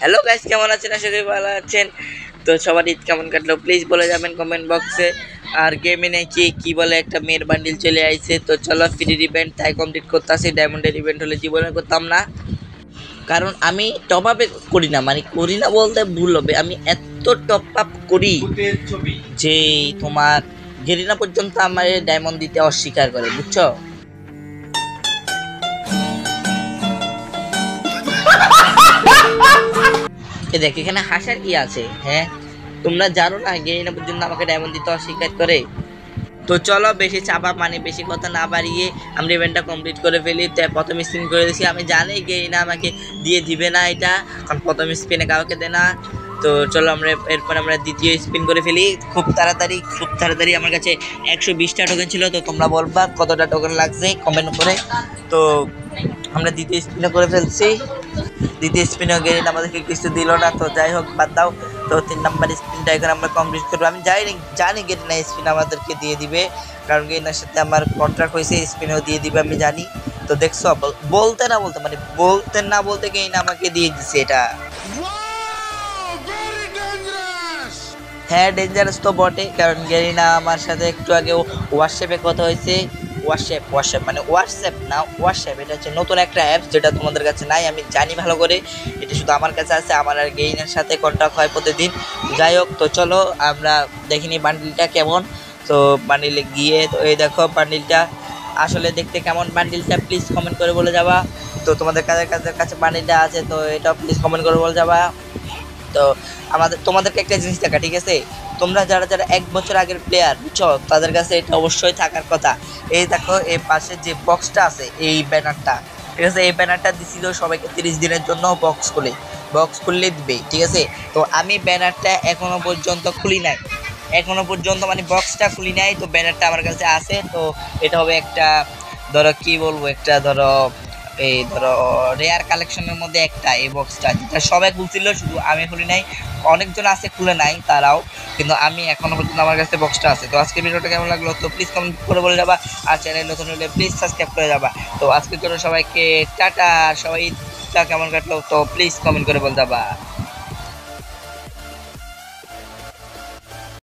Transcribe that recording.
Hello guys, কেমন আছেন? আশা করি ভালো আছেন। তো সবার ঈদ কেমন কাটলো প্লিজ বলে যাবেন কমেন্ট বক্সে। আর গেমে নাকি কি বলে একটা মেয়ের বান্ডিল চলে আইছে, তো চলো ফ্রি ইভেন্ট তাই কমপ্লিট করতে আসি। ডায়মন্ডের ইভেন্ট হলে জীবনে করতাম না, কারণ আমি টপ আপে করি না, মানে করি না বলতে ভুল হবে, আমি এত টপ আপ করি যে তোমার গেরিনা পর্যন্ত আমার ডায়মন্ড দিতে অস্বীকার করে, বুঝছো? দেখ এখানে হাসার কি আছে? হ্যাঁ, তোমরা জানো না গেরিনা পর্যন্ত আমাকে ডায়মন্ড দিতে অস্বীকার করে। তো চলো বেশি চাপা মানে বেশি কথা না বাড়িয়ে আমরা ইভেন্টটা কমপ্লিট করে ফেলি। তো প্রথম স্পিন করে দিয়েছি, আমি জানি গেরিনা আমাকে দিয়ে দিবে না এটা, কারণ প্রথম স্পিনে কাউকে দেয় না। তো চলো আমরা এরপর আমরা দ্বিতীয় স্পিন করে ফেলি খুব তাড়াতাড়ি। আমার কাছে 120টা টোকেন ছিল, তো তোমরা বলবা কতটা টোকেন লাগছে কমেন্ট করে। তো আমরা দ্বিতীয় স্পিনে করে ফেলছি। দ্বিতীয় স্পিনে গেরিনা আমাদেরকে কিছু দিল না, তো যাই হোক বাদ দাও। তো 3 নাম্বার স্পিনটা এখন আমরা কমপ্লিট করবো। আমি জানি গেরিনা স্পিন আমাদেরকে দিয়ে দিবে, কারণ গেরিনার সাথে আমার কন্ট্রাক্ট হয়েছে, স্পিনেও দিয়ে দিবে আমি জানি। তো দেখছো, বলতে না বলতে মানে বলতে না বলতে গেরিনা আমাকে দিয়ে দিছে এটা। হ্যাঁ, ডেঞ্জারাস তো বটে, কারণ গেরিনা আমার সাথে একটু আগে হোয়াটসঅ্যাপে কথা হয়েছে। হোয়াটসঅ্যাপ মানে হোয়াটসঅ্যাপ না, হোয়াটসঅ্যাপ এটা হচ্ছে নতুন একটা অ্যাপ, যেটা তোমাদের কাছে নাই আমি জানি ভালো করে। এটা শুধু আমার কাছে আছে, আমার আর গেইনের সাথে কন্ট্যাক্ট হয় প্রতিদিন। যাই হোক, তো চলো আমরা দেখিনি বান্ডিলটা কেমন। তো বান্ডিলে গিয়ে তো এই দেখো বান্ডিলটা আসলে দেখতে কেমন, বান্ডিলটা প্লিজ কমেন্ট করে বলে যাবা। তো তোমাদের কাছে বান্ডিলটা আছে, তো এটা প্লিজ কমেন্ট করে বলে যাবা। তো তোমাদেরকে একটা জিনিস দেখা, ঠিক আছে? তোমরা যারা যারা 1 বছর আগের প্লেয়ার, বুঝছো, তাদের কাছে এটা অবশ্যই থাকার কথা। এই দেখো এই পাশে যে বক্সটা আছে, এই ব্যানারটা, ঠিক আছে? এই ব্যানারটা দিছিল সবাইকে 30 দিনের জন্য, বক্স খুললে দিবে, ঠিক আছে? তো আমি ব্যানারটা এখনো পর্যন্ত খুলি নাই, মানে বক্সটা খুলি নাই। তো ব্যানারটা আমার কাছে আছে। তো এটা হবে একটা, ধরো কি বলবো, একটা ধরো এই ধরো রেয়ার কালেকশনের মধ্যে একটা, এই বক্সটা যেটা সবাই খুলছিল, শুধু আমি খুলি নাই। অনেকজন আছে খুলে নাই তারাও, কিন্তু আমি এখনো পর্যন্ত আমার কাছে বক্সটা আছে। তো আজকের ভিডিওটা কেমন লাগলো তো প্লিজ কমেন্ট করে বলে যাবা, আর চ্যানেল নতুন হলে প্লিজ সাবস্ক্রাইব করে যাবা। তো আজকের জন্য সবাইকে টাটা, সবাই কেমন কাটলো তো প্লিজ কমেন্ট করে বলে যাবা।